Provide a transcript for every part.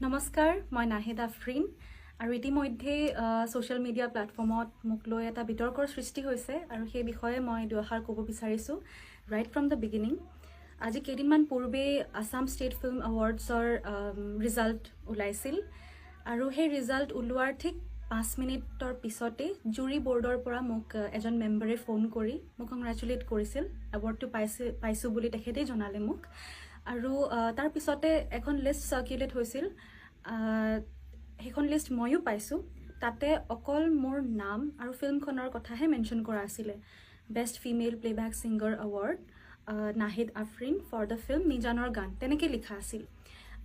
নমস্কাৰ মই নাহিদ আফৰিন আৰু ইতিমধ্যে সোশ্যাল মিডিয়া প্ল্যাটফৰ্মত মোক লৈ এটা বিতৰ্কৰ সৃষ্টি হৈছে আৰু সেই বিষয়ে মই দুআষাৰ ক'ব বিচাৰিছো ৰাইট ফ্ৰম দ্য বিগিনিং আজি কেইদিনমান পূৰ্বে আসাম ষ্টেট ফিল্ম এৱাৰ্ডছৰ ৰিজাল্ট ওলাইছিল আৰু সেই ৰিজাল্ট ওলোৱাৰ ঠিক 5 মিনিটৰ পিছতে জুৰি বৰ্ডৰ পৰা মোক এজন মেম্বাৰে ফোন কৰি মোক কংগ্ৰেচুলেট কৰিছিল এৱাৰ্ডটো পাইছো বুলি তেখেতে জনালে মোক আৰু তাৰ পিছতে এখন লিষ্ট সাৰ্কুলেট হৈছিল সেইখন লিষ্ট ময়ো পাইছো তাতে অকল মোৰ নাম আৰু ফিল্মখনৰ কথাহে মেনশন কৰা আছিল best female playback singer award Nahid Afrin for the film নিজানৰ গান তেনেকে লিখা আছিল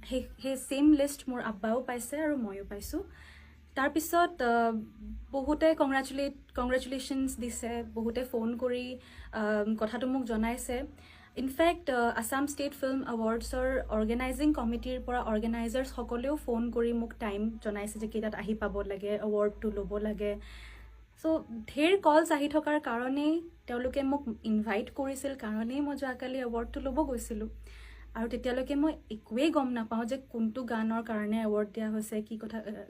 সেই সেম লিষ্ট মোৰ আব্বাও পাইছে আৰু ময়ো পাইছো তাৰ পিছত বহুতে কংগ্ৰেচুলেশনছ দিছে বহুতে ফোন কৰি কথাটো মোক জনাইছে ইনফেক্ট আসাম ষ্টেট ফিল্ম এৱাৰ্ডছৰ অৰ্গেনাইজিং কমিটিৰ পৰা অৰ্গেনাইজাৰ্ছ সকলেও ফোন কৰি মোক টাইম জনাইছে যে কেইটাত আহি পাব লাগে এৱাৰ্ডটো ল'ব লাগে সো ঢেৰ কলছ আহি থকাৰ কাৰণেই তেওঁলোকে মোক ইনভাইট কৰিছিল কাৰণেই মই যোৱাকালি এৱাৰ্ডটো ল'ব গৈছিলোঁ আৰু তেতিয়ালৈকে মই একোৱেই গম নাপাওঁ যে কোনটো গানৰ কাৰণে এৱাৰ্ড দিয়া হৈছে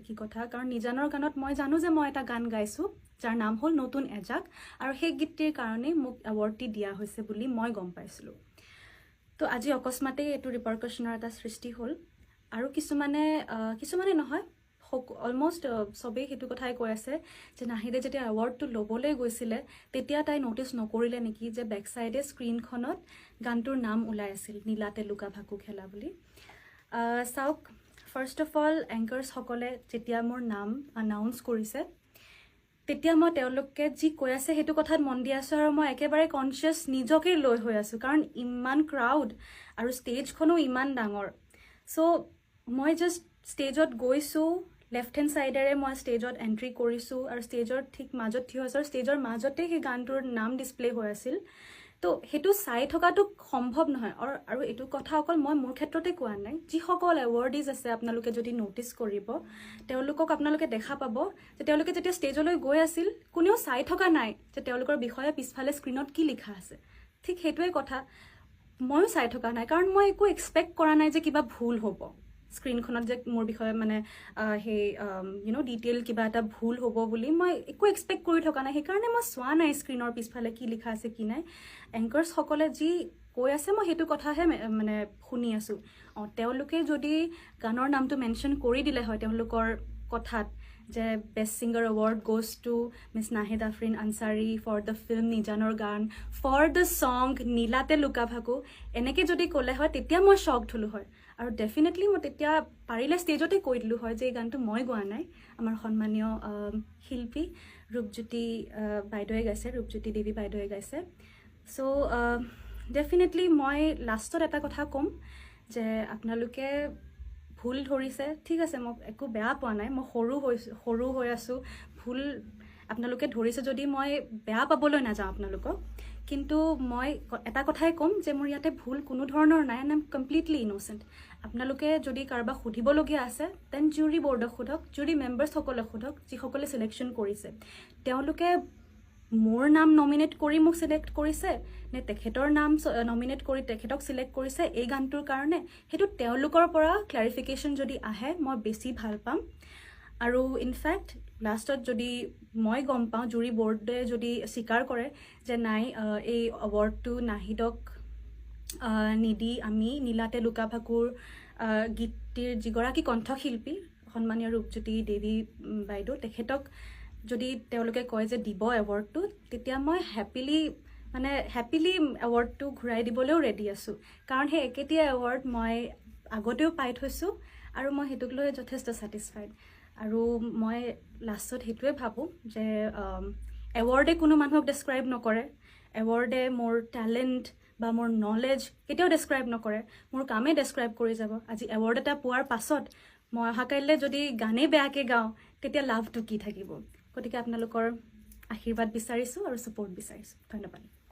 কি কথা কাৰণ নিজানৰ গানত মই জানো যে মই এটা গান গাইছোঁ যাৰ নাম হ'ল নতুন এজাক আৰু সেই গীতটিৰ কাৰণে মোক এৱাৰ্ডটি দিয়া হৈছে বুলি মই গম পাইছিলোঁ তো আজি অকস্মাতে এইটো ৰিপাৰকাশ্যনৰ এটা সৃষ্টি হ'ল আৰু কিছুমানে নহয় অলমোষ্ট সবেই সেইটো কথাই কৈ আছে যে নাহিদে যেতিয়া এৱাৰ্ডটো ল'বলৈ গৈছিলে তেতিয়া তাই নটিচ নকৰিলে নেকি যে বেক সাইডে স্ক্ৰীনখনত গানটোৰ নাম ওলাই আছিল নীলাতে লুকা ভাকু খেলা বুলি চাওক ফাৰ্ষ্ট অফ অল এংকাৰ্ছ সকলে যেতিয়া মোৰ নাম আনাউন্স কৰিছে তেতিয়া মই তেওঁলোকে যি কৈ আছে সেইটো কথাত মন দি আছো আৰু মই একেবাৰে কনচিয়াছ নিজকে লৈ হৈ আছো কাৰণ ইমান ক্ৰাউড আৰু ষ্টেজখনো ইমান ডাঙৰ সো মই জাষ্ট ষ্টেজত গৈছো লেফট হেণ্ড সাইডেৰে মই ষ্টেজত এন্ট্ৰি কৰিছো আৰু ষ্টেজৰ ঠিক মাজত থিয় আছো ষ্টেজৰ মাজতে সেই গানটোৰ নাম ডিসপ্লে হৈ আছিল তো হেতু চাই থকাটো সম্ভৱ নহয় আৰু এটো কথা অকল মই মোৰ ক্ষেত্ৰতে কোৱা নাই যিসকল এৱাৰ্ডিজ আছে আপোনালোকে যদি নোটিস কৰিব তেওঁলোকক আপোনালোকে দেখা পাব যে তেওঁলোকে যেতিয়া ষ্টেজলৈ গৈ আছিল কোনেও চাই থকা নাই যে তেওঁলোকৰ বিষয়ে পিছফালে স্ক্ৰীনত কি লিখা আছে ঠিক হেতুৱে কথা ময়ো চাই থকা নাই কাৰণ মই একো এক্সপেক্ট কৰা নাই যে কিবা ভুল হ'ব স্ক্ৰীনখনত যে মোৰ বিষয়ে মানে হে ডিটেইল কিবা এটা ভুল হ'ব বুলি মই একো এক্সপেক্ট কৰি থকা নাই সেইকাৰণে মই চোৱা নাই স্ক্ৰীনৰ পিছফালে কি লিখা আছে কি নাই এংকাৰ্ছ সকলে যি কৈ আছে মই হেতু কথাহে মানে শুনি আছো তেওঁলোকে যদি গানৰ নামটো মেনশন কৰি দিলে হয় তেওঁলোকৰ কথাত যে best singer award goes to miss Nahid Afrin Ansari for the film নিজানৰ গান ফৰ দ্য সং নীলাতে লুকা ভাকু এনেকে যদি ক'লে হয় তেতিয়া মই শ্বকড হলো হয় আৰু ডেফিনেটলি মই তেতিয়া পাৰিলে ষ্টেজতে কৈ দিলো হয় যে এই গানটো মই গোৱা নাই আমাৰ সন্মানীয় শিল্পী ৰূপজ্যোতি বাইদেৱে গাইছে ৰূপজ্যোতি দেৱী বাইদেৱে গাইছে সো ডেফিনেটলি মই লাষ্টত এটা কথা ক'ম যে আপোনালোকে ভুল ধৰিছে ঠিক আছে মই একো বেয়া পোৱা নাই মই সৰু হৈ আছো ভুল আপোনালোকে ধৰিছে যদি মই বেয়া পাবলৈ নাযাওঁ আপোনালোকক কিন্তু মই এটা কথাই ক'ম যে মোৰ ইয়াতে ভুল কোনো ধৰণৰ নাই আই এম কমপ্লিটলি ইনোচেন্ট আপোনালোকে যদি কাৰোবাক সুধিবলগীয়া আছে দেন জুৰি বৰ্ডক সোধক জুৰি মেম্বাৰ্ছ সকলক সোধক যিসকলে সিলেকশ্যন কৰিছে তেওঁলোকে মোৰ নাম নমিনেট কৰি মোক সিলেক্ট কৰিছে নে তেখেতৰ নাম নমিনেট কৰি তেখেতক সিলেক্ট কৰিছে এই গানটোৰ কাৰণে হেতু তেওঁলোকৰ পৰা ক্লাৰিফিকেশ্যন যদি আহে মই বেছি ভাল পাম আৰু ইনফেক্ট লাষ্টত যদি মই গম পাওঁ জুৰি বৰ্ডে যদি স্বীকাৰ কৰে যে নাই এই এৱাৰ্ডটো নাহিদক নিদি আমি নীলাতে লুকা ভাকুৰ গীতটিৰ যিগৰাকী কণ্ঠশিল্পী সন্মানীয় ৰূপজ্যোতি দেৱী বাইদেউ তেখেতক যদি তেওঁলোকে কয় যে দিব এৱাৰ্ডটো তেতিয়া মই হেপিলি এৱাৰ্ডটো ঘূৰাই দিবলৈও ৰেডি আছো কাৰণ সেই একেটিয়া এৱাৰ্ড মই আগতেও পাই থৈছো আৰু মই হেতুক লৈ যথেষ্ট স্যাটিসফাইড আৰু মই লাষ্টত হেতুৱে ভাবো যে এৱাৰ্ডে কোনো মানুহক ডেসক্ৰাইব নকৰে এৱাৰ্ডে মোৰ টেলেণ্ট বা মোৰ নলেজ কেতিয়াও ডেসক্ৰাইব নকৰে মোৰ কামে ডেসক্ৰাইব কৰি যাব আজি এৱাৰ্ড এটা পোৱাৰ পাছত মই অহাকাইলৈ যদি গানে বেয়াকে গাওঁ তেতিয়া লাভটো কি থাকিব গতিকে আপোনালোকৰ আশীৰ্বাদ বিচাৰিছো আৰু সাপোৰ্ট বিচাৰিছো ধন্যবাদ